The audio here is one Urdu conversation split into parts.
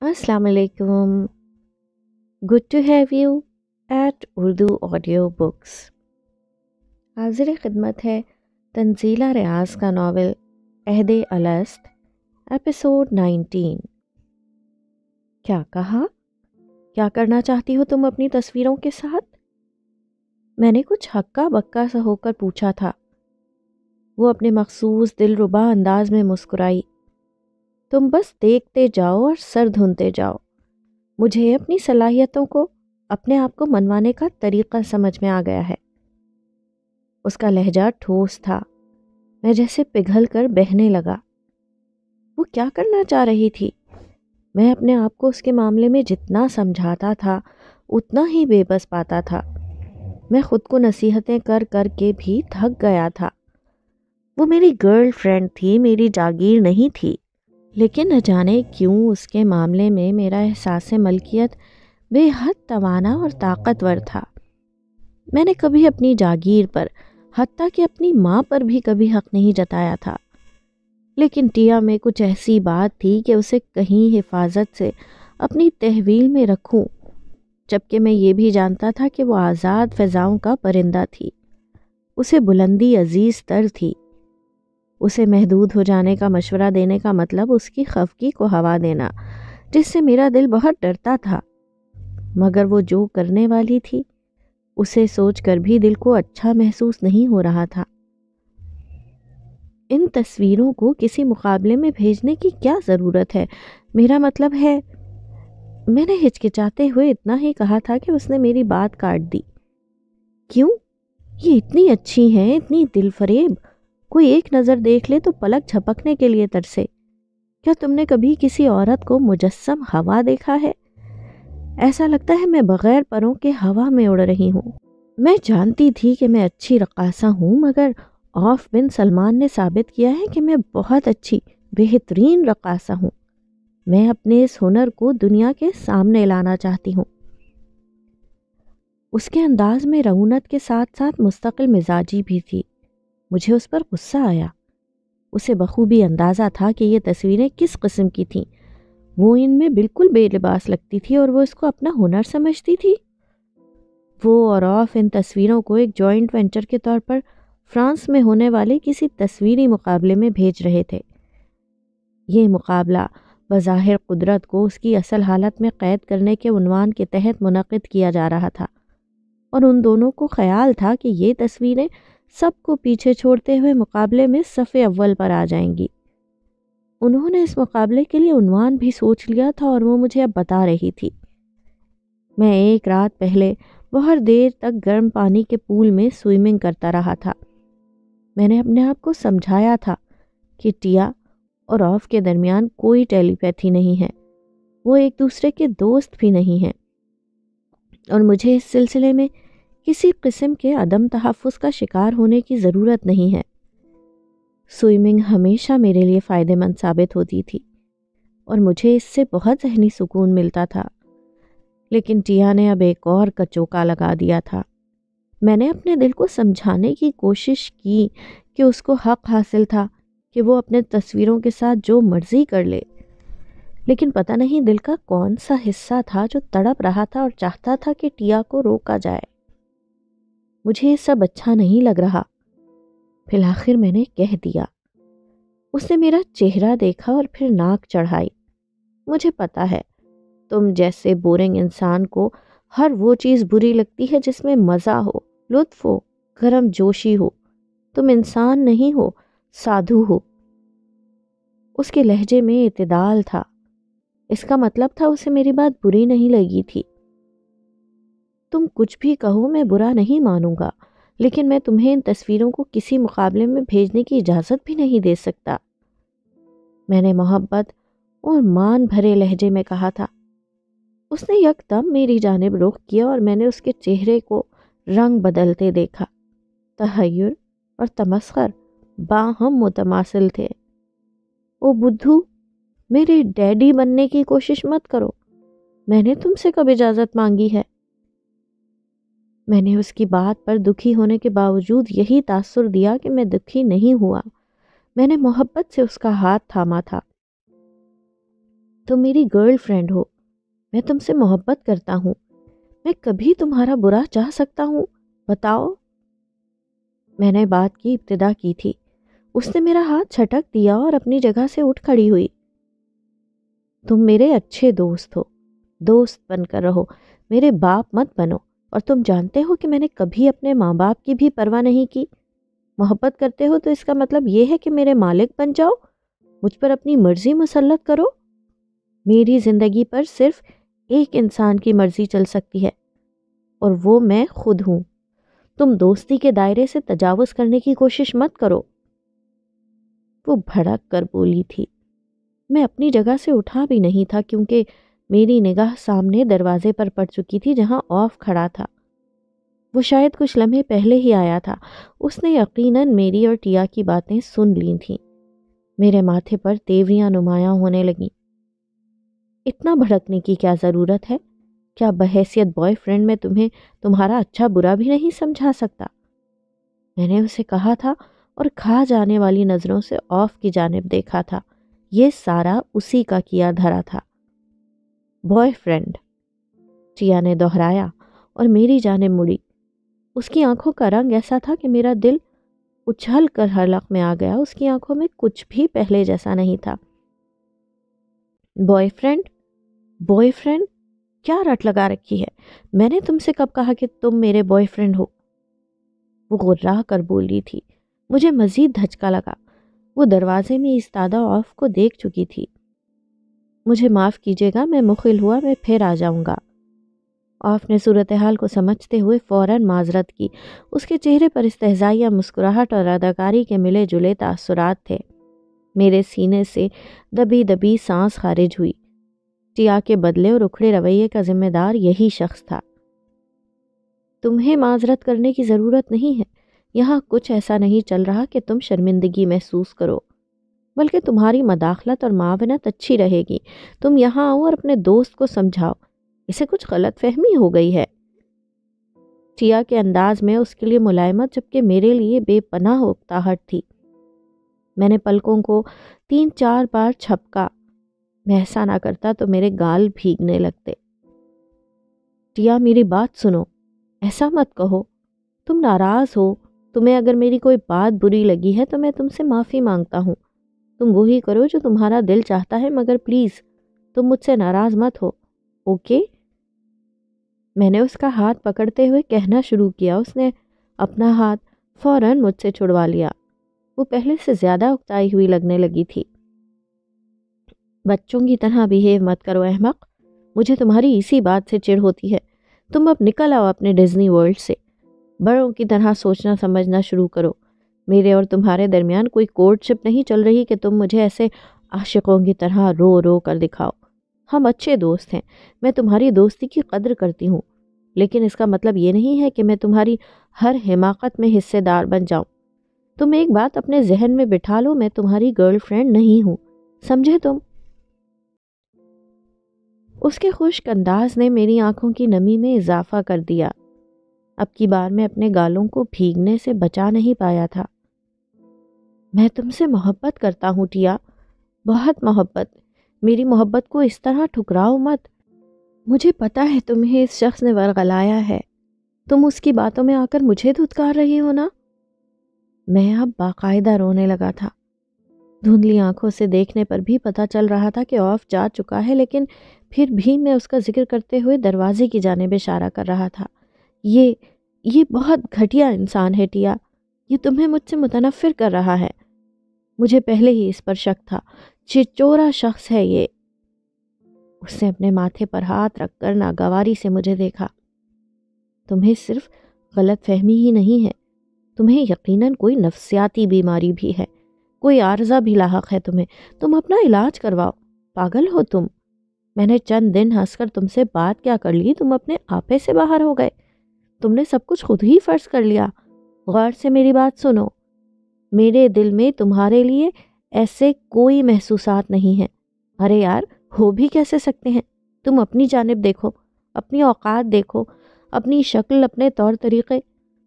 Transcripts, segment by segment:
السلام علیکم. Good to have you at Urdu audio books. حاضر خدمت ہے تنزیلہ ریاض کا ناول عہد الست، ایپیسوڈ 19. کیا کہا؟ کیا کرنا چاہتی ہو تم اپنی تصویروں کے ساتھ؟ میں نے کچھ ہکا بکا سا ہو کر پوچھا تھا. وہ اپنے مخصوص دلربا انداز میں مسکرائی. تم بس دیکھتے جاؤ اور سر دھنتے جاؤ. مجھے اپنی صلاحیتوں کو اپنے آپ کو منوانے کا طریقہ سمجھ میں آ گیا ہے. اس کا لہجہ ٹھوس تھا. میں جیسے پگھل کر بہنے لگا. وہ کیا کرنا چاہ رہی تھی؟ میں اپنے آپ کو اس کے معاملے میں جتنا سمجھاتا تھا اتنا ہی بے بس پاتا تھا. میں خود کو نصیحتیں کر کر کے بھی تھک گیا تھا. وہ میری گرل فرینڈ تھی، میری جاگیر نہیں تھی. لیکن نہ جانے کیوں اس کے معاملے میں میرا احساس ملکیت بے حد توانا اور طاقتور تھا. میں نے کبھی اپنی جاگیر پر، حتیٰ کہ اپنی ماں پر بھی کبھی حق نہیں جتایا تھا. لیکن ٹیا میں کچھ ایسی بات تھی کہ اسے کہیں حفاظت سے اپنی تحویل میں رکھوں، جبکہ میں یہ بھی جانتا تھا کہ وہ آزاد فضاؤں کا پرندہ تھی. اسے بلندی عزیز تر تھی. اسے محدود ہو جانے کا مشورہ دینے کا مطلب اس کی خفگی کو ہوا دینا، جس سے میرا دل بہت ڈرتا تھا. مگر وہ جو کرنے والی تھی اسے سوچ کر بھی دل کو اچھا محسوس نہیں ہو رہا تھا. ان تصویروں کو کسی مقابلے میں بھیجنے کی کیا ضرورت ہے؟ میرا مطلب ہے، میں نے ہچکچاتے ہوئے اتنا ہی کہا تھا کہ اس نے میری بات کاٹ دی. کیوں؟ یہ اتنی اچھی ہیں، اتنی دل فریب، کوئی ایک نظر دیکھ لے تو پلک جھپکنے کے لیے ترسے. کیا تم نے کبھی کسی عورت کو مجسم ہوا دیکھا ہے؟ ایسا لگتا ہے میں بغیر پروں کے ہوا میں اڑ رہی ہوں. میں جانتی تھی کہ میں اچھی رقاصہ ہوں، مگر عوف بن سلمان نے ثابت کیا ہے کہ میں بہت اچھی، بہترین رقاصہ ہوں. میں اپنے اس ہنر کو دنیا کے سامنے لانا چاہتی ہوں. اس کے انداز میں رعونت کے ساتھ ساتھ مستقل مزاجی بھی تھی. مجھے اس پر غصہ آیا. اسے بخوبی اندازہ تھا کہ یہ تصویریں کس قسم کی تھیں. وہ ان میں بالکل بے لباس لگتی تھی اور وہ اس کو اپنا ہنر سمجھتی تھی. وہ اور عوف ان تصویروں کو ایک جوائنٹ وینچر کے طور پر فرانس میں ہونے والے کسی تصویری مقابلے میں بھیج رہے تھے. یہ مقابلہ بظاہر قدرت کو اس کی اصل حالت میں قید کرنے کے عنوان کے تحت منعقد کیا جا رہا تھا، اور ان دونوں کو خیال تھا کہ یہ تصویریں سب کو پیچھے چھوڑتے ہوئے مقابلے میں صف اول پر آ جائیں گی. انہوں نے اس مقابلے کے لیے عنوان بھی سوچ لیا تھا اور وہ مجھے اب بتا رہی تھی. میں ایک رات پہلے بہت دیر تک گرم پانی کے پول میں سوئمنگ کرتا رہا تھا. میں نے اپنے آپ کو سمجھایا تھا کہ ٹیا اور عوف کے درمیان کوئی ٹیلی پیتھی نہیں ہے. وہ ایک دوسرے کے دوست بھی نہیں ہیں، اور مجھے اس سلسلے میں کسی قسم کے عدم تحفظ کا شکار ہونے کی ضرورت نہیں ہے. سوئمنگ ہمیشہ میرے لیے فائدہ مند ثابت ہوتی تھی اور مجھے اس سے بہت ذہنی سکون ملتا تھا. لیکن ٹیا نے اب ایک اور کچوکا لگا دیا تھا. میں نے اپنے دل کو سمجھانے کی کوشش کی کہ اس کو حق حاصل تھا کہ وہ اپنے تصویروں کے ساتھ جو مرضی کر لے. لیکن پتہ نہیں دل کا کون سا حصہ تھا جو تڑپ رہا تھا اور چاہتا تھا کہ ٹیا کو روکا جائے. مجھے یہ سب اچھا نہیں لگ رہا. پھر آخر میں نے کہہ دیا. اس نے میرا چہرہ دیکھا اور پھر ناک چڑھائی. مجھے پتا ہے تم جیسے بورنگ انسان کو ہر وہ چیز بری لگتی ہے جس میں مزہ ہو، لطف ہو، گرم جوشی ہو. تم انسان نہیں ہو، سادھو ہو. اس کے لہجے میں اعتدال تھا. اس کا مطلب تھا اسے میری بات بری نہیں لگی تھی. تم کچھ بھی کہو میں برا نہیں مانوں گا، لیکن میں تمہیں ان تصویروں کو کسی مقابلے میں بھیجنے کی اجازت بھی نہیں دے سکتا. میں نے محبت اور مان بھرے لہجے میں کہا تھا. اس نے یکدم میری جانب رخ کیا اور میں نے اس کے چہرے کو رنگ بدلتے دیکھا. تحیر اور تمسخر باہم متماثل تھے. او بدھو، میرے ڈیڈی بننے کی کوشش مت کرو. میں نے تم سے کب اجازت مانگی ہے؟ میں نے اس کی بات پر دکھی ہونے کے باوجود یہی تاثر دیا کہ میں دکھی نہیں ہوا. میں نے محبت سے اس کا ہاتھ تھاما تھا. تم میری گرل فرینڈ ہو، میں تم سے محبت کرتا ہوں، میں کبھی تمہارا برا چاہ سکتا ہوں؟ بتاؤ۔ میں نے بات کی ابتدا کی تھی، اس نے میرا ہاتھ چھٹک دیا اور اپنی جگہ سے اٹھ کھڑی ہوئی۔ تم میرے اچھے دوست ہو، دوست بن کر رہو، میرے باپ مت بنو، اور تم جانتے ہو کہ میں نے کبھی اپنے ماں باپ کی بھی پرواہ نہیں کی۔ محبت کرتے ہو تو اس کا مطلب یہ ہے کہ میرے مالک بن جاؤ، مجھ پر اپنی مرضی مسلط کرو۔ میری زندگی پر صرف ایک انسان کی مرضی چل سکتی ہے، اور وہ میں خود ہوں۔ تم دوستی کے دائرے سے تجاوز کرنے کی کوشش مت کرو۔ وہ بھڑک کر بولی تھی۔ میں اپنی جگہ سے اٹھا بھی نہیں تھا کیونکہ میری نگاہ سامنے دروازے پر پڑ چکی تھی جہاں آف کھڑا تھا۔ وہ شاید کچھ لمحے پہلے ہی آیا تھا۔ اس نے یقیناً میری اور ٹیا کی باتیں سن لی تھیں۔ میرے ماتھے پر تیوریاں نمایاں ہونے لگیں۔ اتنا بھڑکنے کی کیا ضرورت ہے؟ کیا بحیثیت بوائے فرینڈ میں تمہیں تمہارا اچھا برا بھی نہیں سمجھا سکتا؟ میں نے اسے کہا تھا اور کھا جانے والی نظروں سے آف کی جانب دیکھا تھا۔ یہ سارا اسی کا کیا دھرا تھا۔ بوائے فرینڈ، ٹیا نے دہرایا اور میری جانب مڑی۔ اس کی آنکھوں کا رنگ ایسا تھا کہ میرا دل اچھل کر حلق میں آ گیا۔ اس کی آنکھوں میں کچھ بھی پہلے جیسا نہیں تھا۔ بوائے فرینڈ، بوائے فرینڈ، کیا رٹ لگا رکھی ہے؟ میں نے تم سے کب کہا کہ تم میرے بوائے فرینڈ ہو؟ وہ غرا کر بول رہی تھی۔ مجھے مزید دھچکا لگا۔ وہ دروازے میں ایستادہ آف کو دیکھ چکی تھی۔ مجھے معاف کیجیے گا، میں مخل ہوا، میں پھر آ جاؤں گا۔ آف نے صورتحال کو سمجھتے ہوئے فوراً معذرت کی۔ اس کے چہرے پر استہزائیہ مسکراہٹ اور اداکاری کے ملے جلے تاثرات تھے۔ میرے سینے سے دبی دبی سانس خارج ہوئی۔ ٹیا کے بدلے اور اکھڑے رویے کا ذمہ دار یہی شخص تھا۔ تمہیں معذرت کرنے کی ضرورت نہیں ہے۔ یہاں کچھ ایسا نہیں چل رہا کہ تم شرمندگی محسوس کرو، بلکہ تمہاری مداخلت اور معاونت اچھی رہے گی۔ تم یہاں آؤ اور اپنے دوست کو سمجھاؤ، اسے کچھ غلط فہمی ہو گئی ہے۔ ٹیا کے انداز میں اس کے لیے ملائمت جبکہ میرے لیے بے پناہ اکتاہٹ تھی۔ میں نے پلکوں کو 3-4 بار چھپکا۔ میں ایسا نہ کرتا تو میرے گال بھیگنے لگتے۔ ٹیا، میری بات سنو، ایسا مت کہو۔ تم ناراض ہو، تمہیں اگر میری کوئی بات بری لگی ہے تو میں تم سے معافی مانگتا ہوں۔ تم وہی کرو جو تمہارا دل چاہتا ہے، مگر پلیز تم مجھ سے ناراض مت ہو، اوکے؟ میں نے اس کا ہاتھ پکڑتے ہوئے کہنا شروع کیا۔ اس نے اپنا ہاتھ فوراً مجھ سے چھڑوا لیا۔ وہ پہلے سے زیادہ اکتائی ہوئی لگنے لگی تھی۔ بچوں کی طرح بیہیو مت کرو احمق، مجھے تمہاری اسی بات سے چڑ ہوتی ہے۔ تم اب نکل آؤ اپنے ڈزنی ورلڈ سے، بڑوں کی طرح سوچنا سمجھنا شروع کرو۔ میرے اور تمہارے درمیان کوئی کورٹ شپ نہیں چل رہی کہ تم مجھے ایسے عاشقوں کی طرح رو رو کر دکھاؤ۔ ہم اچھے دوست ہیں، میں تمہاری دوستی کی قدر کرتی ہوں، لیکن اس کا مطلب یہ نہیں ہے کہ میں تمہاری ہر حماقت میں حصے دار بن جاؤں۔ تم ایک بات اپنے ذہن میں بٹھا لو، میں تمہاری گرل فرینڈ نہیں ہوں، سمجھے تم؟ اس کے خشک انداز نے میری آنکھوں کی نمی میں اضافہ کر دیا۔ اب کی بار میں اپنے گالوں کو بھیگنے سے بچا نہیں پایا تھا۔ میں تم سے محبت کرتا ہوں ٹیا، بہت محبت۔ میری محبت کو اس طرح ٹھکراؤ مت۔ مجھے پتا ہے تمہیں اس شخص نے ورغلایا ہے، تم اس کی باتوں میں آ کر مجھے دھتکار رہی ہو نا۔ میں اب باقاعدہ رونے لگا تھا۔ دھندلی آنکھوں سے دیکھنے پر بھی پتہ چل رہا تھا کہ آف جا چکا ہے، لیکن پھر بھی میں اس کا ذکر کرتے ہوئے دروازے کی جانب اشارہ کر رہا تھا۔ یہ بہت گھٹیا انسان ہے ٹیا، یہ تمہیں مجھ سے متنفر کر رہا ہے۔ مجھے پہلے ہی اس پر شک تھا، چچورا شخص ہے یہ۔ اس نے اپنے ماتھے پر ہاتھ رکھ کر ناگواری سے مجھے دیکھا۔ تمہیں صرف غلط فہمی ہی نہیں ہے، تمہیں یقیناً کوئی نفسیاتی بیماری بھی ہے، کوئی عارضہ بھی لاحق ہے تمہیں۔ تم اپنا علاج کرواؤ، پاگل ہو تم۔ میں نے چند دن ہنس کر تم سے بات کیا کر لی، تم اپنے آپے سے باہر ہو گئے، تم نے سب کچھ خود ہی فرض کر لیا۔ غور سے میری بات سنو، میرے دل میں تمہارے لیے ایسے کوئی محسوسات نہیں ہیں۔ ارے یار، ہو بھی کیسے سکتے ہیں؟ تم اپنی جانب دیکھو، اپنی اوقات دیکھو، اپنی شکل، اپنے طور طریقے۔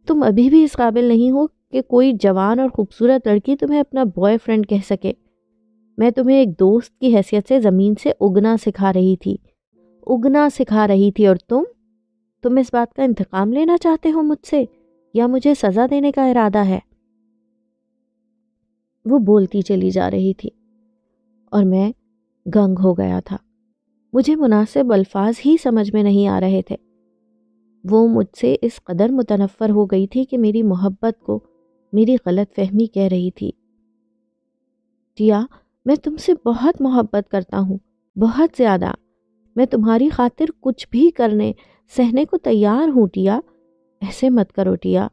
تم ابھی بھی اس قابل نہیں ہو کہ کوئی جوان اور خوبصورت لڑکی تمہیں اپنا بوائے فرینڈ کہہ سکے۔ میں تمہیں ایک دوست کی حیثیت سے زمین سے اگنا سکھا رہی تھی اور تم اس بات کا انتقام لینا چاہتے ہو مجھ سے، یا مجھے سزا دینے کا ارادہ ہے؟ وہ بولتی چلی جا رہی تھی اور میں گنگ ہو گیا تھا۔ مجھے مناسب الفاظ ہی سمجھ میں نہیں آ رہے تھے۔ وہ مجھ سے اس قدر متنفر ہو گئی تھی کہ میری محبت کو میری غلط فہمی کہہ رہی تھی۔ ٹیا، میں تم سے بہت محبت کرتا ہوں، بہت زیادہ۔ میں تمہاری خاطر کچھ بھی کرنے سہنے کو تیار ہوں ٹیا، ایسے مت کرو ٹیا۔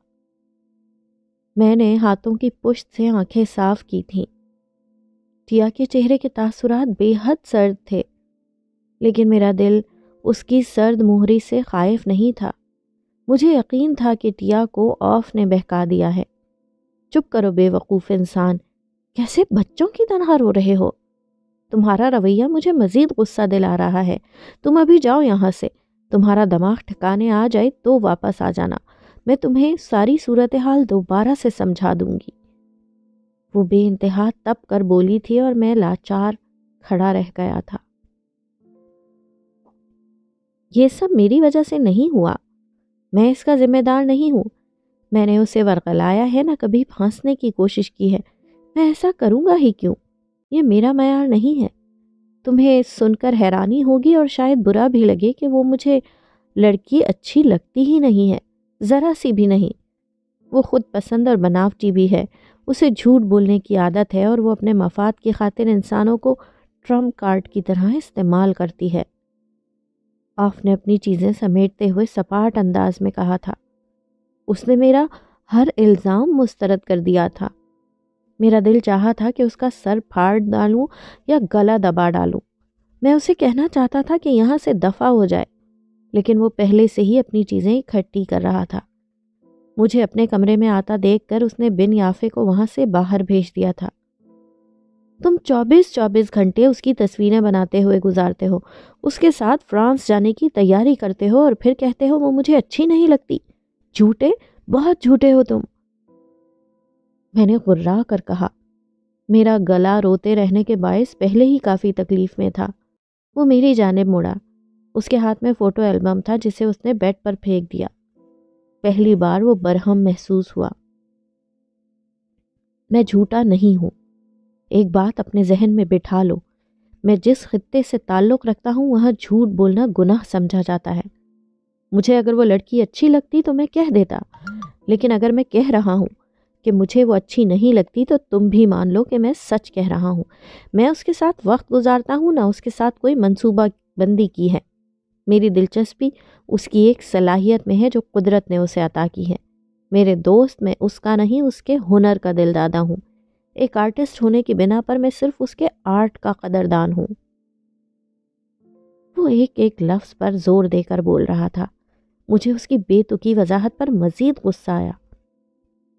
میں نے ہاتھوں کی پشت سے آنکھیں صاف کی تھیں۔ ٹیا کے چہرے کے تاثرات بے حد سرد تھے، لیکن میرا دل اس کی سرد مہری سے خائف نہیں تھا۔ مجھے یقین تھا کہ ٹیا کو آف نے بہکا دیا ہے۔ چپ کرو بے وقوف انسان، کیسے بچوں کی طرح رو رہے ہو؟ تمہارا رویہ مجھے مزید غصہ دلا رہا ہے۔ تم ابھی جاؤ یہاں سے، تمہارا دماغ ٹھکانے آ جائے تو واپس آ جانا، میں تمہیں ساری صورتحال دوبارہ سے سمجھا دوں گی۔ وہ بے انتہا تپ کر بولی تھی اور میں لاچار کھڑا رہ گیا تھا۔ یہ سب میری وجہ سے نہیں ہوا، میں اس کا ذمہ دار نہیں ہوں۔ میں نے اسے ورغلایا ہے، نہ کبھی پھانسنے کی کوشش کی ہے۔ میں ایسا کروں گا ہی کیوں؟ یہ میرا معیار نہیں ہے۔ تمہیں سن کر حیرانی ہوگی اور شاید برا بھی لگے کہ وہ مجھے لڑکی اچھی لگتی ہی نہیں ہے، ذرا سی بھی نہیں۔ وہ خود پسند اور بناوٹی بھی ہے، اسے جھوٹ بولنے کی عادت ہے اور وہ اپنے مفاد کی خاطر انسانوں کو ٹرمپ کارڈ کی طرح استعمال کرتی ہے۔ آف نے اپنی چیزیں سمیٹتے ہوئے سپاٹ انداز میں کہا تھا۔ اس نے میرا ہر الزام مسترد کر دیا تھا۔ میرا دل چاہا تھا کہ اس کا سر پھاڑ ڈالوں یا گلا دبا ڈالوں۔ میں اسے کہنا چاہتا تھا کہ یہاں سے دفع ہو جائے، لیکن وہ پہلے سے ہی اپنی چیزیں اکٹھی کر رہا تھا۔ مجھے اپنے کمرے میں آتا دیکھ کر اس نے بن یافے کو وہاں سے باہر بھیج دیا تھا۔ تم 24 گھنٹے اس کی تصویریں بناتے ہوئے گزارتے ہو، اس کے ساتھ فرانس جانے کی تیاری کرتے ہو اور پھر کہتے ہو وہ مجھے اچھی نہیں لگتی۔ جھوٹے، بہت جھوٹے ہو تم۔ میں نے غرا کر کہا۔ میرا گلا روتے رہنے کے باعث پہلے ہی کافی تکلیف میں تھا۔ وہ میری جانب مڑا۔ اس کے ہاتھ میں فوٹو البم تھا جسے اس نے بیڈ پر پھینک دیا۔ پہلی بار وہ برہم محسوس ہوا۔ میں جھوٹا نہیں ہوں۔ ایک بات اپنے ذہن میں بٹھا لو، میں جس خطے سے تعلق رکھتا ہوں وہاں جھوٹ بولنا گناہ سمجھا جاتا ہے۔ مجھے اگر وہ لڑکی اچھی لگتی تو میں کہہ دیتا، لیکن اگر میں کہہ رہا ہوں کہ مجھے وہ اچھی نہیں لگتی تو تم بھی مان لو کہ میں سچ کہہ رہا ہوں۔ میں اس کے ساتھ وقت گزارتا ہوں، نہ اس کے ساتھ کوئی منصوبہ بندی کی ہے۔ میری دلچسپی اس کی ایک صلاحیت میں ہے جو قدرت نے اسے عطا کی ہے۔ میرے دوست، میں اس کا نہیں، اس کے ہنر کا دل دادا ہوں۔ ایک آرٹسٹ ہونے کی بنا پر میں صرف اس کے آرٹ کا قدردان ہوں۔ وہ ایک ایک لفظ پر زور دے کر بول رہا تھا۔ مجھے اس کی بے تکی وضاحت پر مزید غصہ آیا۔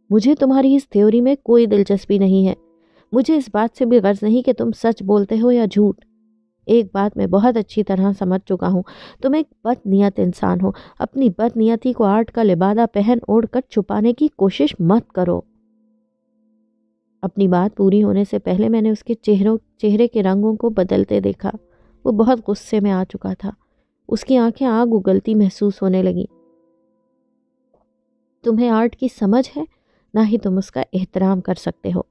مجھے تمہاری اس تھیوری میں کوئی دلچسپی نہیں ہے۔ مجھے اس بات سے بھی غرض نہیں کہ تم سچ بولتے ہو یا جھوٹ۔ ایک بات میں بہت اچھی طرح سمجھ چکا ہوں، تم ایک بد نیت انسان ہو۔ اپنی بد نیتی کو آرٹ کا لبادہ پہن اوڑھ کر چھپانے کی کوشش مت کرو۔ اپنی بات پوری ہونے سے پہلے میں نے اس کے چہرے کے رنگوں کو بدلتے دیکھا۔ وہ بہت غصے میں آ چکا تھا۔ اس کی آنکھیں آگ اگلتی محسوس ہونے لگیں۔ تمہیں آرٹ کی سمجھ ہے، نہ ہی تم اس کا احترام کر سکتے ہو۔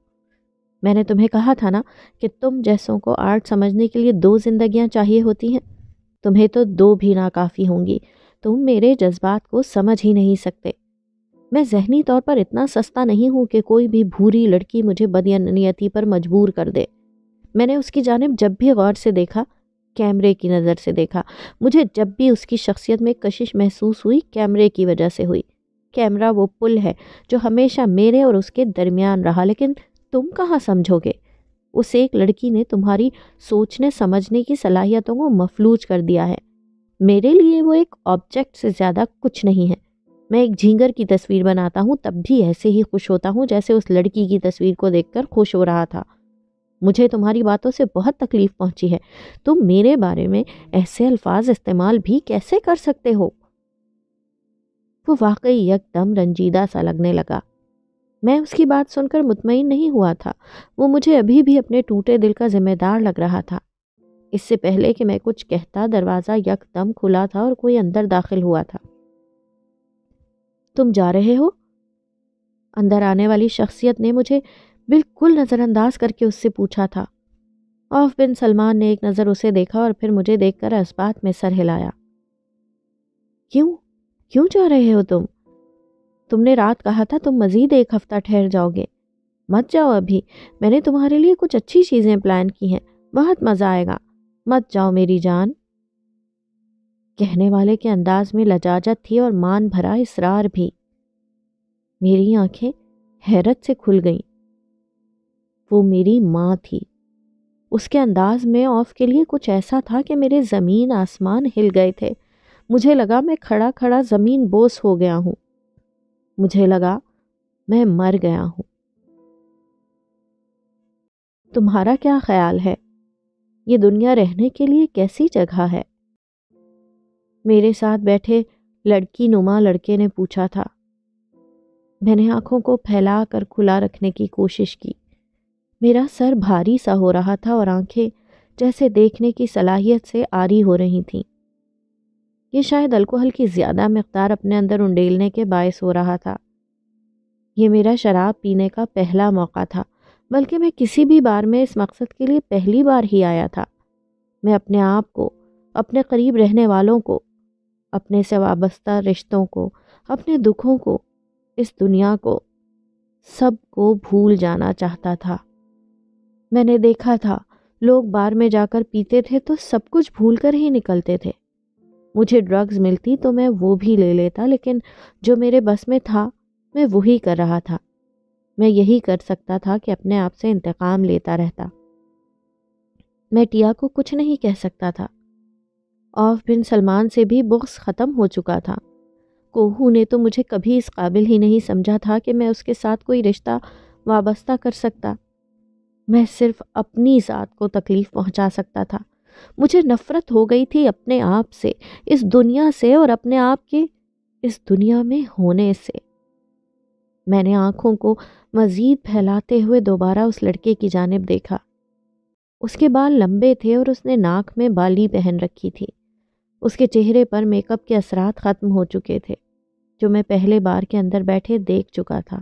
میں نے تمہیں کہا تھا نا کہ تم جیسوں کو آرٹ سمجھنے کے لیے 2 زندگیاں چاہیے ہوتی ہیں۔ تمہیں تو 2 بھی ناکافی ہوں گی۔ تم میرے جذبات کو سمجھ ہی نہیں سکتے۔ میں ذہنی طور پر اتنا سستا نہیں ہوں کہ کوئی بھی بھوری لڑکی مجھے بدنیتی پر مجبور کر دے۔ میں نے اس کی جانب جب بھی غور سے دیکھا، کیمرے کی نظر سے دیکھا۔ مجھے جب بھی اس کی شخصیت میں کشش محسوس ہوئی، کیمرے کی وجہ سے ہوئی۔ کیمرہ وہ پل ہے جو ہمیشہ میرے اور اس کے درمیان رہا، لیکن تم کہاں سمجھو گے؟ اس ایک لڑکی نے تمہاری سوچنے سمجھنے کی صلاحیتوں کو مفلوج کر دیا ہے۔ میرے لیے وہ ایک آبجیکٹ سے زیادہ کچھ نہیں ہے۔ میں ایک جھینگر کی تصویر بناتا ہوں تب بھی ایسے ہی خوش ہوتا ہوں جیسے اس لڑکی کی تصویر کو دیکھ کر خوش ہو رہا تھا۔ مجھے تمہاری باتوں سے بہت تکلیف پہنچی ہے۔ تم میرے بارے میں ایسے الفاظ استعمال بھی کیسے کر سکتے ہو؟ وہ واقعی یک دم رنجیدہ سا لگنے لگا۔ میں اس کی بات سن کر مطمئن نہیں ہوا تھا. وہ مجھے ابھی بھی اپنے ٹوٹے دل کا ذمہ دار لگ رہا تھا. اس سے پہلے کہ میں کچھ کہتا دروازہ یک دم کھلا تھا اور کوئی اندر داخل ہوا تھا. تم جا رہے ہو؟ اندر آنے والی شخصیت نے مجھے بالکل نظر انداز کر کے اس سے پوچھا تھا. عوف بن سلمان نے ایک نظر اسے دیکھا اور پھر مجھے دیکھ کر اس بات میں سر ہلایا. کیوں جا رہے ہو تم؟ تم نے رات کہا تھا تم مزید ایک ہفتہ ٹھہر جاؤ گے. مت جاؤ ابھی، میں نے تمہارے لیے کچھ اچھی چیزیں پلان کی ہیں، بہت مزہ آئے گا. مت جاؤ میری جان. کہنے والے کے انداز میں لجاجت تھی اور مان بھرا اصرار بھی. میری آنکھیں حیرت سے کھل گئیں. وہ میری ماں تھی. اس کے انداز میں عوف کے لیے کچھ ایسا تھا کہ میرے زمین آسمان ہل گئے تھے. مجھے لگا میں کھڑا کھڑا زمین بوس ہو گیا ہوں. مجھے لگا میں مر گیا ہوں. تمہارا کیا خیال ہے؟ یہ دنیا رہنے کے لیے کیسی جگہ ہے؟ میرے ساتھ بیٹھے لڑکی نما لڑکے نے پوچھا تھا. میں نے آنکھوں کو پھیلا کر کھلا رکھنے کی کوشش کی. میرا سر بھاری سا ہو رہا تھا اور آنکھیں جیسے دیکھنے کی صلاحیت سے عاری ہو رہی تھیں. یہ شاید الکوہل کی زیادہ مقدار اپنے اندر انڈیلنے کے باعث ہو رہا تھا. یہ میرا شراب پینے کا پہلا موقع تھا، بلکہ میں کسی بھی بار میں اس مقصد کے لیے پہلی بار ہی آیا تھا. میں اپنے آپ کو، اپنے قریب رہنے والوں کو، اپنے سے وابستہ رشتوں کو، اپنے دکھوں کو، اس دنیا کو، سب کو بھول جانا چاہتا تھا. میں نے دیکھا تھا لوگ بار میں جا کر پیتے تھے تو سب کچھ بھول کر ہی نکلتے تھے. مجھے ڈرگز ملتی تو میں وہ بھی لے لیتا، لیکن جو میرے بس میں تھا میں وہی کر رہا تھا. میں یہی کر سکتا تھا کہ اپنے آپ سے انتقام لیتا رہتا. میں ٹیا کو کچھ نہیں کہہ سکتا تھا. عوف بن سلمان سے بھی بغض ختم ہو چکا تھا. کوہو نے تو مجھے کبھی اس قابل ہی نہیں سمجھا تھا کہ میں اس کے ساتھ کوئی رشتہ وابستہ کر سکتا. میں صرف اپنی ذات کو تکلیف پہنچا سکتا تھا. مجھے نفرت ہو گئی تھی اپنے آپ سے، اس دنیا سے، اور اپنے آپ کے اس دنیا میں ہونے سے. میں نے آنکھوں کو مزید پھیلاتے ہوئے دوبارہ اس لڑکے کی جانب دیکھا. اس کے بال لمبے تھے اور اس نے ناک میں بالی پہن رکھی تھی. اس کے چہرے پر میک اپ کے اثرات ختم ہو چکے تھے جو میں پہلے بار کے اندر بیٹھے دیکھ چکا تھا.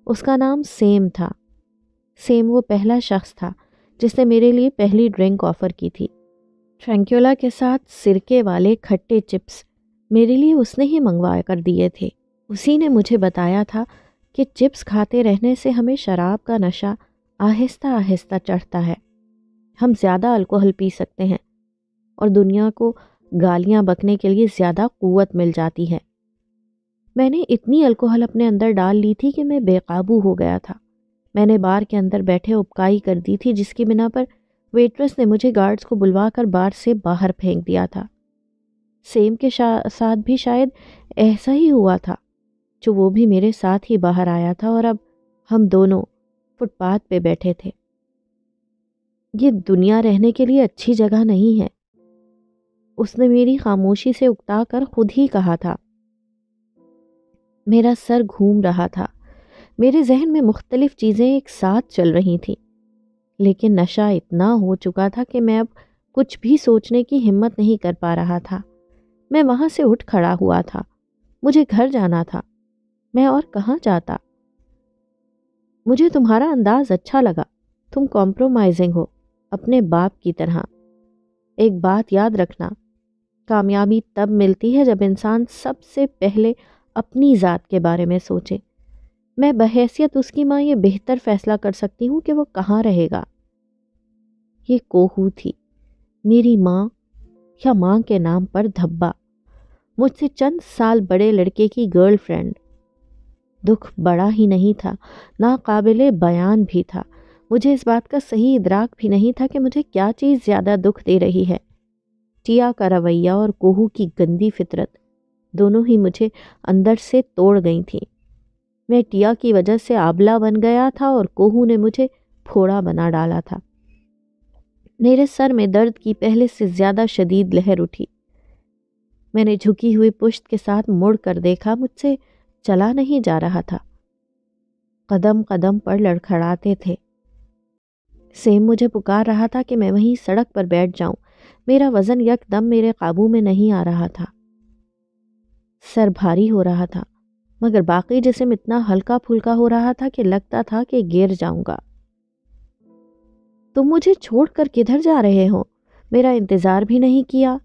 اس کا نام سیم تھا. سیم وہ پہلا شخص تھا جس نے میرے لیے پہلی ڈرنک آفر کی تھی. ٹرینکیولا کے ساتھ سرکے والے کھٹے چپس میرے لیے اس نے ہی منگوا کر دیے تھے. اسی نے مجھے بتایا تھا کہ چپس کھاتے رہنے سے ہمیں شراب کا نشہ آہستہ آہستہ چڑھتا ہے. ہم زیادہ الکوہل پی سکتے ہیں اور دنیا کو گالیاں بکنے کے لیے زیادہ قوت مل جاتی ہے. میں نے اتنی الکوہل اپنے اندر ڈال لی تھی کہ میں بے قابو ہو گیا تھا. میں نے بار کے اندر بیٹھے ابکائی کر دی تھی، جس کی بنا پر ویٹرس نے مجھے گارڈز کو بلوا کر بار سے باہر پھینک دیا تھا. سیم کے ساتھ بھی شاید ایسا ہی ہوا تھا، جو وہ بھی میرے ساتھ ہی باہر آیا تھا اور اب ہم دونوں فٹ پاتھ پہ بیٹھے تھے. یہ دنیا رہنے کے لیے اچھی جگہ نہیں ہے، اس نے میری خاموشی سے اکتا کر خود ہی کہا تھا. میرا سر گھوم رہا تھا. میرے ذہن میں مختلف چیزیں ایک ساتھ چل رہی تھیں، لیکن نشہ اتنا ہو چکا تھا کہ میں اب کچھ بھی سوچنے کی ہمت نہیں کر پا رہا تھا. میں وہاں سے اٹھ کھڑا ہوا تھا. مجھے گھر جانا تھا. میں اور کہاں جاتا؟ مجھے تمہارا انداز اچھا لگا. تم کمپرومائزنگ ہو، اپنے باپ کی طرح. ایک بات یاد رکھنا، کامیابی تب ملتی ہے جب انسان سب سے پہلے اپنی ذات کے بارے میں سوچے. میں بحیثیت اس کی ماں یہ بہتر فیصلہ کر سکتی ہوں کہ وہ کہاں رہے گا. یہ کوہو تھی، میری ماں، یا ماں کے نام پر دھبا، مجھ سے چند سال بڑے لڑکے کی گرل فرینڈ. دکھ بڑا ہی نہیں تھا، ناقابل بیان بھی تھا. مجھے اس بات کا صحیح ادراک بھی نہیں تھا کہ مجھے کیا چیز زیادہ دکھ دے رہی ہے. ٹیا کا رویہ اور کوہو کی گندی فطرت دونوں ہی مجھے اندر سے توڑ گئی تھیں. میں ٹیا کی وجہ سے آبلہ بن گیا تھا اور کوہو نے مجھے پھوڑا بنا ڈالا تھا. میرے سر میں درد کی پہلے سے زیادہ شدید لہر اٹھی. میں نے جھکی ہوئی پشت کے ساتھ مڑ کر دیکھا. مجھ سے چلا نہیں جا رہا تھا. قدم قدم پر لڑکھڑاتے تھے۔ سیم مجھے پکار رہا تھا کہ میں وہیں سڑک پر بیٹھ جاؤں۔ میرا وزن یک دم میرے قابو میں نہیں آ رہا تھا، سر بھاری ہو رہا تھا، مگر باقی جسم اتنا ہلکا پھلکا ہو رہا تھا کہ لگتا تھا کہ گر جاؤں گا۔ تم مجھے چھوڑ کر کدھر جا رہے ہو؟ میرا انتظار بھی نہیں کیا۔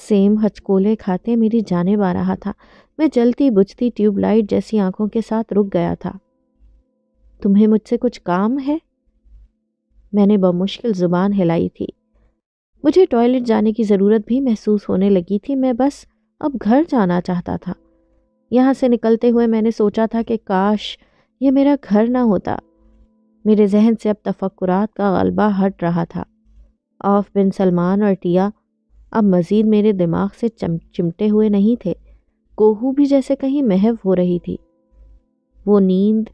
سیم ہچکولے کھاتے میری جانب آ رہا تھا۔ میں جلتی بجھتی ٹیوب لائٹ جیسی آنکھوں کے ساتھ رک گیا تھا۔ تمہیں مجھ سے کچھ کام ہے؟ میں نے بمشکل زبان ہلائی تھی۔ مجھے ٹوائلٹ جانے کی ضرورت بھی محسوس ہونے لگی تھی۔ میں بس اب گھر جانا چاہتا تھا۔ یہاں سے نکلتے ہوئے میں نے سوچا تھا کہ کاش یہ میرا گھر نہ ہوتا۔ میرے ذہن سے اب تفکرات کا غلبہ ہٹ رہا تھا۔ آف بن سلمان اور ٹیا اب مزید میرے دماغ سے چمٹے ہوئے نہیں تھے۔ کوہو بھی جیسے کہیں محو ہو رہی تھی۔ وہ نیند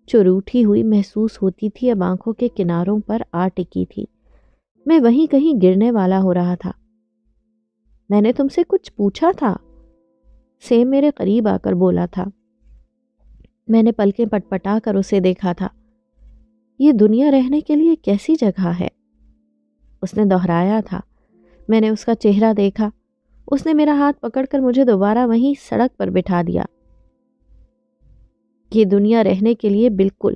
چروٹھی ہوئی محسوس ہوتی تھی، اب آنکھوں کے کناروں پر آ ٹکی تھی۔ میں وہیں کہیں گرنے والا ہو رہا تھا۔ میں نے تم سے کچھ پوچھا تھا، سیم میرے قریب آ کر بولا تھا۔ میں نے پلکیں پٹپٹا کر اسے دیکھا تھا۔ یہ دنیا رہنے کے لیے کیسی جگہ ہے؟ اس نے دہرایا تھا۔ میں نے اس کا چہرہ دیکھا۔ اس نے میرا ہاتھ پکڑ کر مجھے دوبارہ وہیں سڑک پر بٹھا دیا۔ یہ دنیا رہنے کے لیے بالکل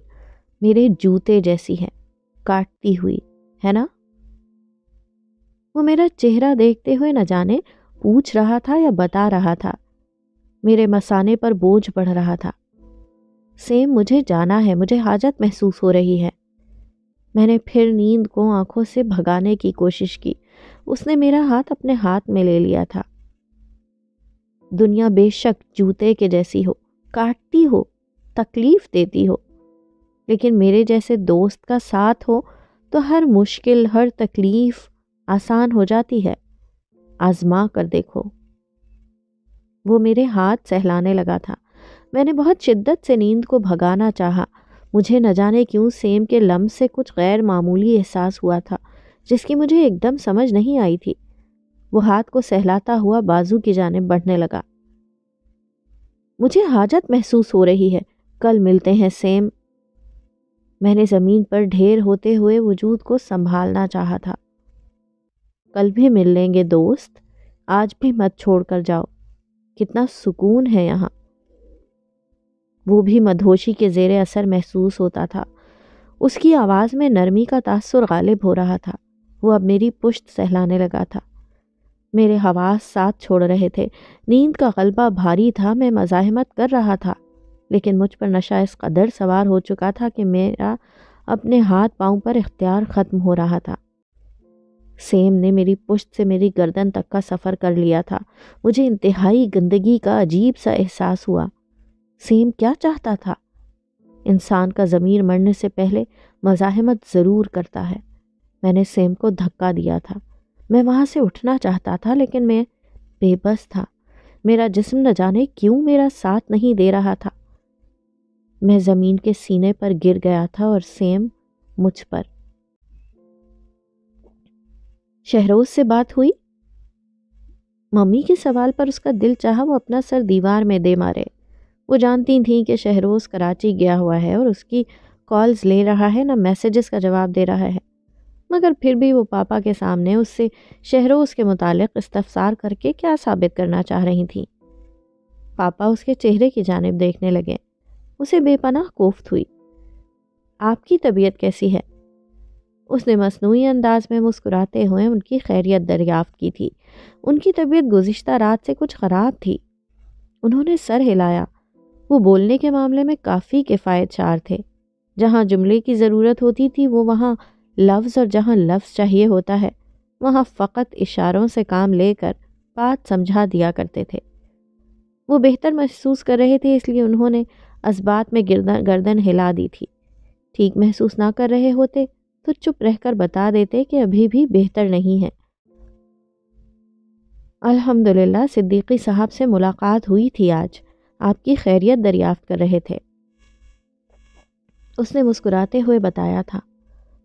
میرے جوتے جیسی ہے، کاٹتی ہوئی، ہے نا؟ وہ میرا چہرہ دیکھتے ہوئے نہ جانے پوچھ رہا تھا یا بتا رہا تھا۔ میرے مثانے پر بوجھ بڑھ رہا تھا۔ سیم مجھے جانا ہے، مجھے حاجت محسوس ہو رہی ہے۔ میں نے پھر نیند کو آنکھوں سے بھگانے کی کوشش کی۔ اس نے میرا ہاتھ اپنے ہاتھ میں لے لیا تھا۔ دنیا بے شک جوتے کے جیسی ہو، کاٹتی ہو، تکلیف دیتی ہو، لیکن میرے جیسے دوست کا ساتھ ہو تو ہر مشکل، ہر تکلیف آسان ہو جاتی ہے۔ آزما کر دیکھو۔ وہ میرے ہاتھ سہلانے لگا تھا۔ میں نے بہت شدت سے نیند کو بھگانا چاہا۔ مجھے نہ جانے کیوں سیم کے لمس سے کچھ غیر معمولی احساس ہوا تھا جس کی مجھے ایک دم سمجھ نہیں آئی تھی۔ وہ ہاتھ کو سہلاتا ہوا بازو کی جانب بڑھنے لگا۔ مجھے حاجت محسوس ہو رہی ہے، کل ملتے ہیں سیم۔ میں نے زمین پر ڈھیر ہوتے ہوئے وجود کو سنبھالنا چاہا تھا۔ کل بھی مل لیں گے دوست، آج بھی مت چھوڑ کر جاؤ، کتنا سکون ہے یہاں۔ وہ بھی مدہوشی کے زیر اثر محسوس ہوتا تھا۔ اس کی آواز میں نرمی کا تاثر غالب ہو رہا تھا۔ وہ اب میری پشت سہلانے لگا تھا۔ میرے حواس ساتھ چھوڑ رہے تھے۔ نیند کا غلبہ بھاری تھا۔ میں مزاحمت کر رہا تھا، لیکن مجھ پر نشہ اس قدر سوار ہو چکا تھا کہ میرا اپنے ہاتھ پاؤں پر اختیار ختم ہو رہا تھا۔ سیم نے میری پشت سے میری گردن تک کا سفر کر لیا تھا۔ مجھے انتہائی گندگی کا عجیب سا احساس ہوا۔ سیم کیا چاہتا تھا؟ انسان کا ضمیر مرنے سے پہلے مزاحمت ضرور کرتا ہے۔ میں نے سیم کو دھکا دیا تھا۔ میں وہاں سے اٹھنا چاہتا تھا، لیکن میں بے بس تھا۔ میرا جسم نہ جانے کیوں میرا ساتھ نہیں دے رہا تھا۔ میں زمین کے سینے پر گر گیا تھا اور سیم مجھ پر۔ شہروز سے بات ہوئی؟ ممی کے سوال پر اس کا دل چاہا وہ اپنا سر دیوار میں دے مارے۔ وہ جانتی تھیں کہ شہروز کراچی گیا ہوا ہے اور اس کی کالز لے رہا ہے، نہ میسیجز کا جواب دے رہا ہے، مگر پھر بھی وہ پاپا کے سامنے اس سے شہروز کے متعلق استفسار کر کے کیا ثابت کرنا چاہ رہی تھیں۔ پاپا اس کے چہرے کی جانب دیکھنے لگے۔ اسے بے پناہ کوفت ہوئی۔ آپ کی طبیعت کیسی ہے؟ اس نے مصنوعی انداز میں مسکراتے ہوئے ان کی خیریت دریافت کی تھی۔ ان کی طبیعت گزشتہ رات سے کچھ خراب تھی۔ انہوں نے سر ہلایا۔ وہ بولنے کے معاملے میں کافی کفایت شار تھے۔ جہاں جملے کی ضرورت ہوتی تھی وہ وہاں لفظ، اور جہاں لفظ چاہیے ہوتا ہے وہاں فقط اشاروں سے کام لے کر بات سمجھا دیا کرتے تھے۔ وہ بہتر محسوس کر رہے تھے، اس لیے انہوں نے اسبات میں گردن ہلا دی تھی۔ ٹھیک محسوس نہ کر رہے ہوتے تو چپ رہ کر بتا دیتے کہ ابھی بھی بہتر نہیں ہے۔ الحمدللہ صدیقی صاحب سے ملاقات ہوئی تھی آج، آپ کی خیریت دریافت کر رہے تھے، اس نے مسکراتے ہوئے بتایا تھا۔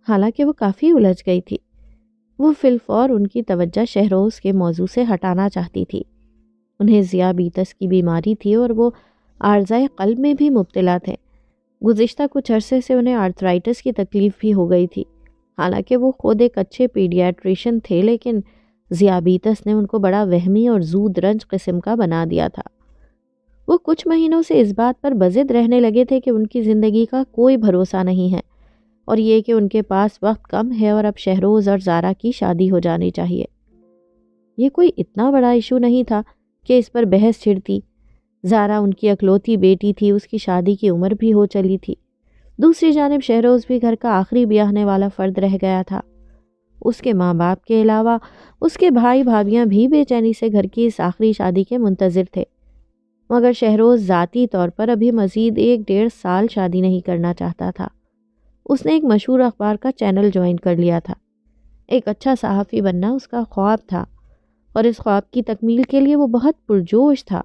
حالانکہ وہ کافی الجھ گئی تھی۔ وہ فی الفور ان کی توجہ شہروز کے موضوع سے ہٹانا چاہتی تھی۔ انہیں ذیابیطس کی بیماری تھی اور وہ عارضۂ قلب میں بھی مبتلا تھے۔ گزشتہ کچھ عرصے سے انہیں آرتھرائٹس کی تکلیف بھی ہو گئی تھی۔ حالانکہ وہ خود ایک اچھے پیڈیاٹریشن تھے، لیکن ذیابیطس نے ان کو بڑا وہمی اور زود رنج قسم کا بنا دیا تھا۔ وہ کچھ مہینوں سے اس بات پر بضد رہنے لگے تھے کہ ان کی زندگی کا کوئی بھروسہ نہیں ہے، اور یہ کہ ان کے پاس وقت کم ہے اور اب شہروز اور زارا کی شادی ہو جانی چاہیے۔ یہ کوئی اتنا بڑا ایشو نہیں تھا کہ اس پر بحث چھڑتی۔ زارا ان کی اکلوتی بیٹی تھی، اس کی شادی کی عمر بھی ہو چلی تھی۔ دوسری جانب شہروز بھی گھر کا آخری بیاہنے والا فرد رہ گیا تھا۔ اس کے ماں باپ کے علاوہ اس کے بھائی بھابیاں بھی بے چینی سے گھر کی اس آخری شادی کے منتظر تھے، مگر شہروز ذاتی طور پر ابھی مزید 1-1.5 سال شادی نہیں کرنا چاہتا تھا۔ اس نے ایک مشہور اخبار کا چینل جوائن کر لیا تھا۔ ایک اچھا صحافی بننا اس کا خواب تھا، اور اس خواب کی تکمیل کے لیے وہ بہت پرجوش تھا۔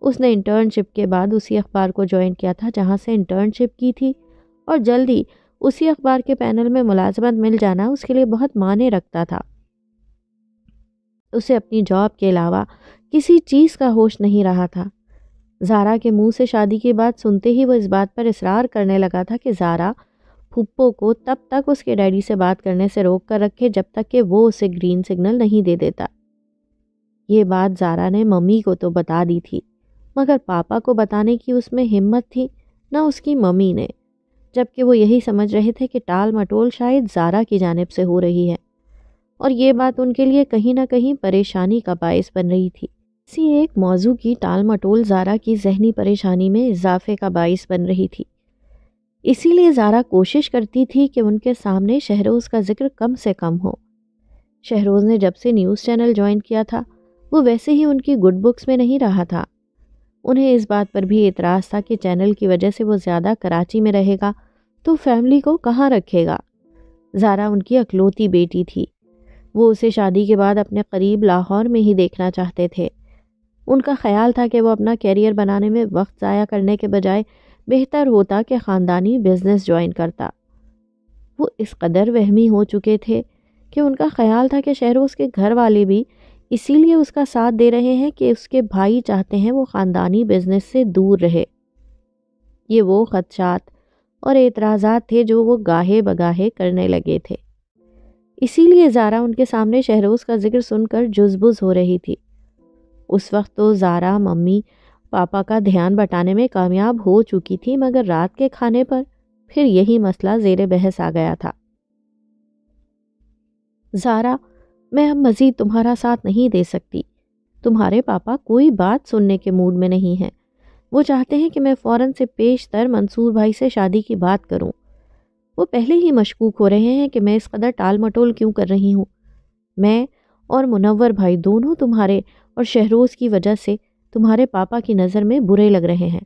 اس نے انٹرنشپ کے بعد اسی اخبار کو جوائن کیا تھا جہاں سے انٹرنشپ کی تھی، اور جلد ہی اسی اخبار کے پینل میں ملازمت مل جانا اس کے لیے بہت معنی رکھتا تھا۔ اسے اپنی جاب کے علاوہ کسی چیز کا ہوش نہیں رہا تھا۔ زارا کے منہ سے شادی کی بات سنتے ہی وہ اس بات پر اصرار کرنے لگا تھا کہ زارا پھپھو کو تب تک اس کے ڈیڈی سے بات کرنے سے روک کر رکھے جب تک کہ وہ اسے گرین سگنل نہیں دے دیتا۔ یہ بات زارا نے ممی کو تو بتا دی تھی، مگر پاپا کو بتانے کی اس میں ہمت تھی نہ اس کی ممی نے، جبکہ وہ یہی سمجھ رہے تھے کہ ٹال مٹول شاید زارا کی جانب سے ہو رہی ہے، اور یہ بات ان کے لیے کہیں نہ کہیں پریشانی کا باعث بن رہی تھی۔ اسی ایک موضوع کی ٹال مٹول زارا کی ذہنی پریشانی میں اضافے کا باعث بن رہی تھی۔ اسی لیے زارا کوشش کرتی تھی کہ ان کے سامنے شہروز کا ذکر کم سے کم ہو۔ شہروز نے جب سے نیوز چینل جوائن کیا تھا وہ ویسے ہی ان کی گڈ بکس میں نہیں رہا تھا۔ انہیں اس بات پر بھی اعتراض تھا کہ چینل کی وجہ سے وہ زیادہ کراچی میں رہے گا تو فیملی کو کہاں رکھے گا۔ زارا ان کی اکلوتی بیٹی تھی، وہ اسے شادی کے بعد اپنے قریب لاہور میں ہی دیکھنا چاہتے تھے۔ ان کا خیال تھا کہ وہ اپنا کیریئر بنانے میں وقت ضائع کرنے کے بجائے بہتر ہوتا کہ خاندانی بزنس جوائن کرتا۔ وہ اس قدر وہمی ہو چکے تھے کہ ان کا خیال تھا کہ شہروز کے گھر والے بھی اسی لیے اس کا ساتھ دے رہے ہیں کہ اس کے بھائی چاہتے ہیں وہ خاندانی بزنس سے دور رہے۔ یہ وہ خدشات اور اعتراضات تھے جو وہ گاہے بگاہے کرنے لگے تھے۔ اسی لیے زارا ان کے سامنے شہروز کا ذکر سن کر جزبز ہو رہی تھی۔ اس وقت تو زارا ممی پاپا کا دھیان بٹانے میں کامیاب ہو چکی تھی، مگر رات کے کھانے پر پھر یہی مسئلہ زیر بحث آ گیا تھا۔ زارا، میں اب مزید تمہارا ساتھ نہیں دے سکتی۔ تمہارے پاپا کوئی بات سننے کے موڈ میں نہیں ہیں۔ وہ چاہتے ہیں کہ میں فوراً سے پیشتر منصور بھائی سے شادی کی بات کروں۔ وہ پہلے ہی مشکوک ہو رہے ہیں کہ میں اس قدر ٹال مٹول کیوں کر رہی ہوں۔ میں اور منور بھائی دونوں تمہارے اور شہروز کی وجہ سے تمہارے پاپا کی نظر میں برے لگ رہے ہیں۔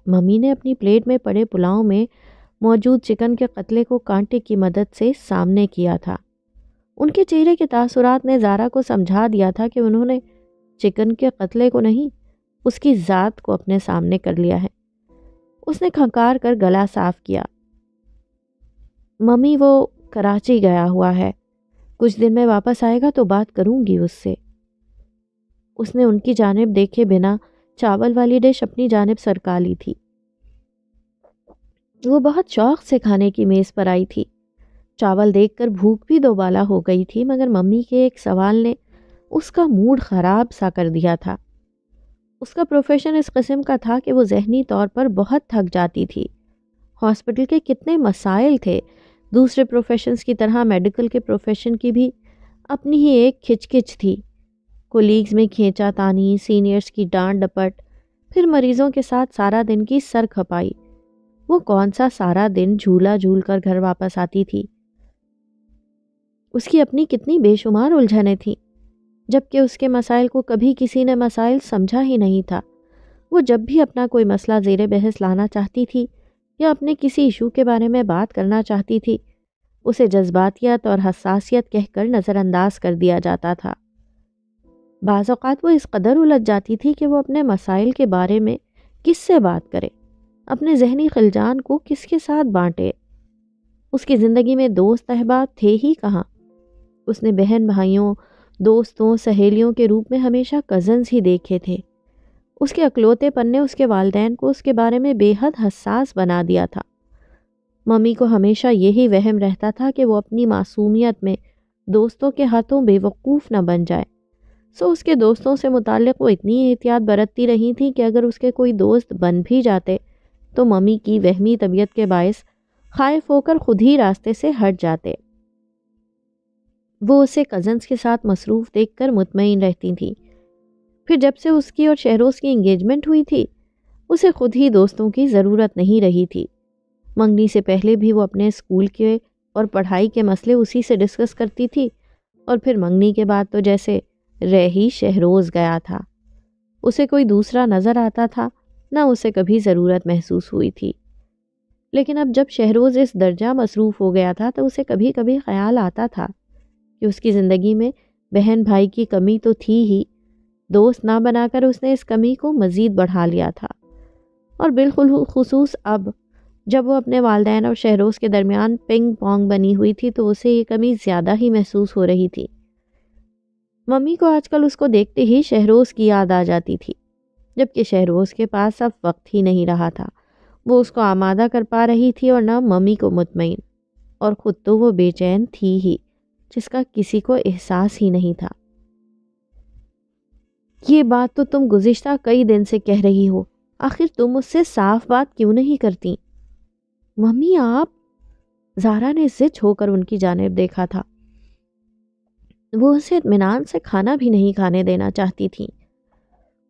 ممی نے اپنی پلیٹ میں پڑے پلاؤ میں موجود چکن کے قتلے کو کانٹے کی مدد سے سامنے کیا تھا۔ ان کے چہرے کے تاثرات نے زارا کو سمجھا دیا تھا کہ انہوں نے چکن کے قتلے کو نہیں، اس کی ذات کو اپنے سامنے کر لیا ہے۔ اس نے کھنکار کر گلا صاف کیا۔ ممی، وہ کراچی گیا ہوا ہے، کچھ دن میں واپس آئے گا تو بات کروں گی اس سے۔ اس نے ان کی جانب دیکھے بنا چاول والی ڈش اپنی جانب سرکا لی تھی۔ وہ بہت شوق سے کھانے کی میز پر آئی تھی۔ چاول دیکھ کر بھوک بھی دوبالا ہو گئی تھی، مگر ممی کے ایک سوال نے اس کا موڈ خراب سا کر دیا تھا۔ اس کا پروفیشن اس قسم کا تھا کہ وہ ذہنی طور پر بہت تھک جاتی تھی۔ ہاسپٹل کے کتنے مسائل تھے، دوسرے پروفیشنز کی طرح میڈیکل کے پروفیشن کی بھی اپنی ہی ایک کھچ تھی۔ کولیگز میں کھینچا تانی، سینئرز کی ڈانٹ ڈپٹ، پھر مریضوں کے ساتھ سارا دن کی سر کھپائی۔ وہ کون سا سارا دن جھولا جھول کر گھر واپس آتی تھی۔ اس کی اپنی کتنی بے شمار الجھنیں تھیں، جبکہ اس کے مسائل کو کبھی کسی نے مسائل سمجھا ہی نہیں تھا۔ وہ جب بھی اپنا کوئی مسئلہ زیر بحث لانا چاہتی تھی یا اپنے کسی ایشو کے بارے میں بات کرنا چاہتی تھی، اسے جذباتیت اور حساسیت کہہ کر نظر انداز کر دیا جاتا تھا۔ بعض اوقات وہ اس قدر الجھ جاتی تھی کہ وہ اپنے مسائل کے بارے میں کس سے بات کرے، اپنے ذہنی خلجان کو کس کے ساتھ بانٹے۔ اس کی زندگی میں دوست احباب تھے ہی کہاں۔ اس نے بہن بھائیوں، دوستوں، سہیلیوں کے روپ میں ہمیشہ کزنز ہی دیکھے تھے۔ اس کے اکلوتے پن نے اس کے والدین کو اس کے بارے میں بے حد حساس بنا دیا تھا۔ ممی کو ہمیشہ یہی وہم رہتا تھا کہ وہ اپنی معصومیت میں دوستوں کے ہاتھوں بے وقوف نہ بن جائے، سو اس کے دوستوں سے متعلق وہ اتنی احتیاط برتتی رہی تھی کہ اگر اس کے کوئی دوست بن بھی جاتے تو ممی کی وہمی طبیعت کے باعث خائف ہو کر خود ہی راستے سے ہٹ جاتے۔ وہ اسے کزنز کے ساتھ مصروف دیکھ کر مطمئن رہتی تھی۔ پھر جب سے اس کی اور شہروز کی انگیجمنٹ ہوئی تھی، اسے خود ہی دوستوں کی ضرورت نہیں رہی تھی۔ منگنی سے پہلے بھی وہ اپنے اسکول کے اور پڑھائی کے مسئلے اسی سے ڈسکس کرتی تھی، اور پھر منگنی کے بعد تو جیسے رہ ہی شہروز گیا تھا۔ اسے کوئی دوسرا نظر آتا تھا، نہ اسے کبھی ضرورت محسوس ہوئی تھی۔ لیکن اب جب شہروز اس درجہ مصروف ہو گیا تھا تو اسے کبھی کبھی خیال آتا تھا کہ اس کی زندگی میں بہن بھائی کی کمی تو تھی ہی، دوست نہ بنا کر اس نے اس کمی کو مزید بڑھا لیا تھا، اور بالخصوص اب جب وہ اپنے والدین اور شہروز کے درمیان پنگ پونگ بنی ہوئی تھی تو اسے یہ کمی زیادہ ہی محسوس ہو رہی تھی۔ ممی کو آج کل اس کو دیکھتے ہی شہروز کی یاد آ جاتی تھی، جبکہ شہروز کے پاس اب وقت ہی نہیں رہا تھا۔ وہ اس کو آمادہ کر پا رہی تھی اور نہ ممی کو مطمئن، اور خود تو وہ بے چین تھی ہی، جس کا کسی کو احساس ہی نہیں تھا۔ یہ بات تو تم گزشتہ کئی دن سے کہہ رہی ہو، آخر تم اس سے صاف بات کیوں نہیں کرتی؟ ممی آپ، زارا نے زچ ہو کر ان کی جانب دیکھا تھا۔ وہ اسے اطمینان سے کھانا بھی نہیں کھانے دینا چاہتی تھی۔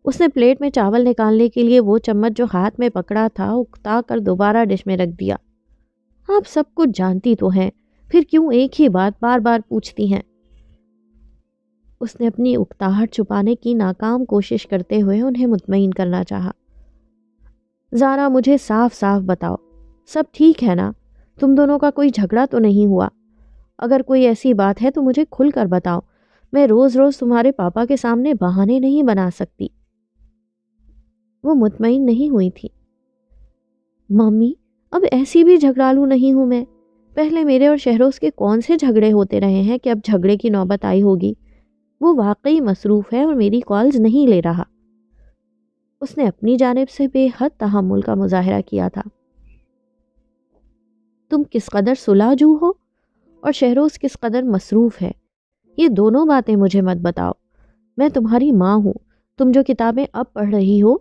اس نے پلیٹ میں چاول نکالنے کے لیے وہ چمچ جو ہاتھ میں پکڑا تھا اکتا کر دوبارہ ڈش میں رکھ دیا۔ آپ سب کچھ جانتی تو ہیں، پھر کیوں ایک ہی بات بار بار پوچھتی ہیں؟ اس نے اپنی اکتاہٹ چھپانے کی ناکام کوشش کرتے ہوئے انہیں مطمئن کرنا چاہا۔ زارا مجھے صاف صاف بتاؤ، سب ٹھیک ہے نا؟ تم دونوں کا کوئی جھگڑا تو نہیں ہوا؟ اگر کوئی ایسی بات ہے تو مجھے کھل کر بتاؤ، میں روز روز تمہارے پاپا کے سامنے بہانے نہیں بنا سکتی۔ وہ مطمئن نہیں ہوئی تھی۔ ممی اب ایسی بھی جھگڑالو نہیں ہوں میں، پہلے میرے اور شہروز کے کون سے جھگڑے ہوتے رہے ہیں کہ اب جھگڑے کی نوبت آئی ہوگی؟ وہ واقعی مصروف ہے اور میری کالز نہیں لے رہا۔ اس نے اپنی جانب سے بے حد تحمل کا مظاہرہ کیا تھا۔ تم کس قدر سلاجو ہو اور شہروز کس قدر مصروف ہے، یہ دونوں باتیں مجھے مت بتاؤ۔ میں تمہاری ماں ہوں، تم جو کتابیں اب پڑھ رہی ہو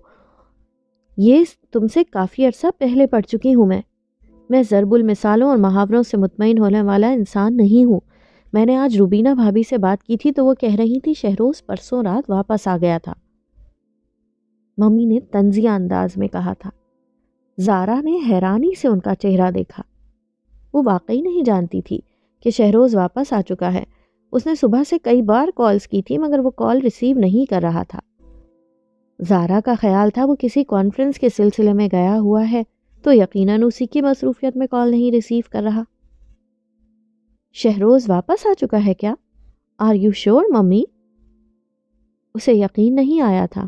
یہ تم سے کافی عرصہ پہلے پڑھ چکی ہوں۔ میں ضرب المثالوں اور محاوروں سے مطمئن ہونے والا انسان نہیں ہوں۔ میں نے آج روبینہ بھابھی سے بات کی تھی تو وہ کہہ رہی تھی شہروز پرسوں رات واپس آ گیا تھا۔ ممی نے طنزیہ انداز میں کہا تھا۔ زارا نے حیرانی سے ان کا چہرہ دیکھا۔ وہ واقعی نہیں جانتی تھی کہ شہروز واپس آ چکا ہے۔ اس نے صبح سے کئی بار کالز کی تھی مگر وہ کال ریسیو نہیں کر رہا تھا۔ زارا کا خیال تھا وہ کسی کانفرنس کے سلسلے میں گیا ہوا ہے تو یقیناً اسی کی مصروفیت میں کال نہیں ریسیو کر رہا۔ شہروز واپس آ چکا ہے کیا؟ Are you sure mummy? اسے یقین نہیں آیا تھا،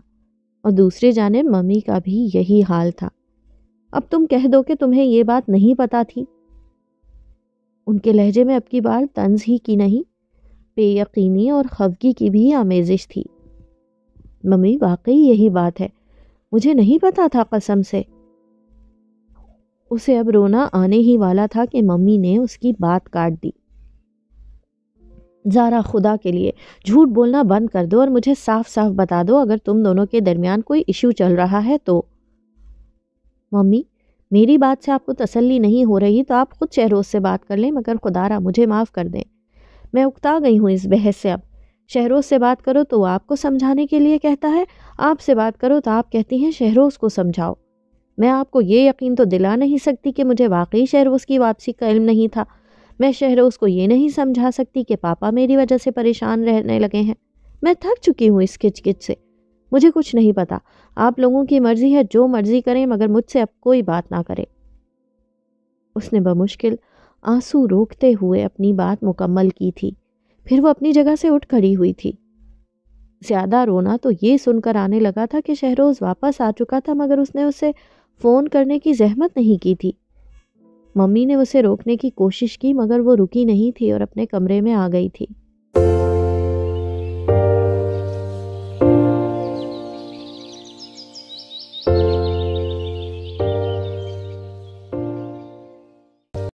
اور دوسری جانب ممی کا بھی یہی حال تھا۔ اب تم کہہ دو کہ تمہیں یہ بات نہیں پتا تھی۔ ان کے لہجے میں اب کی بار طنز ہی کی نہیں، بے یقینی اور خفگی کی بھی آمیزش تھی۔ ممی واقعی یہی بات ہے، مجھے نہیں پتا تھا قسم سے۔ اسے اب رونا آنے ہی والا تھا کہ ممی نے اس کی بات کاٹ دی۔ زارا خدا کے لیے جھوٹ بولنا بند کر دو اور مجھے صاف صاف بتا دو اگر تم دونوں کے درمیان کوئی ایشو چل رہا ہے تو۔ ممی میری بات سے آپ کو تسلی نہیں ہو رہی تو آپ خود شہروز سے بات کر لیں، مگر خدا را مجھے معاف کر دیں، میں اکتا گئی ہوں اس بحث سے۔ اب شہروز سے بات کرو تو وہ آپ کو سمجھانے کے لیے کہتا ہے، آپ سے بات کرو تو آپ کہتی ہیں شہروز کو سمجھاؤ۔ میں آپ کو یہ یقین تو دلا نہیں سکتی کہ مجھے واقعی شہروز کی واپسی کا علم نہیں تھا۔ میں شہروز کو یہ نہیں سمجھا سکتی کہ پاپا میری وجہ سے پریشان رہنے لگے ہیں۔ میں تھک چکی ہوں اس کچ کچ سے، مجھے کچھ نہیں پتا۔ آپ لوگوں کی مرضی ہے، جو مرضی کریں، مگر مجھ سے اب کوئی بات نہ کرے۔ اس نے بمشکل آنسو روکتے ہوئے اپنی بات مکمل کی تھی، پھر وہ اپنی جگہ سے اٹھ کھڑی ہوئی تھی۔ زیادہ رونا تو یہ سن کر آنے لگا تھا کہ شہروز واپس آ چکا تھا مگر اس نے اسے فون کرنے کی زحمت نہیں کی تھی۔ ممی نے اسے روکنے کی کوشش کی مگر وہ رکی نہیں تھی اور اپنے کمرے میں آ گئی تھی۔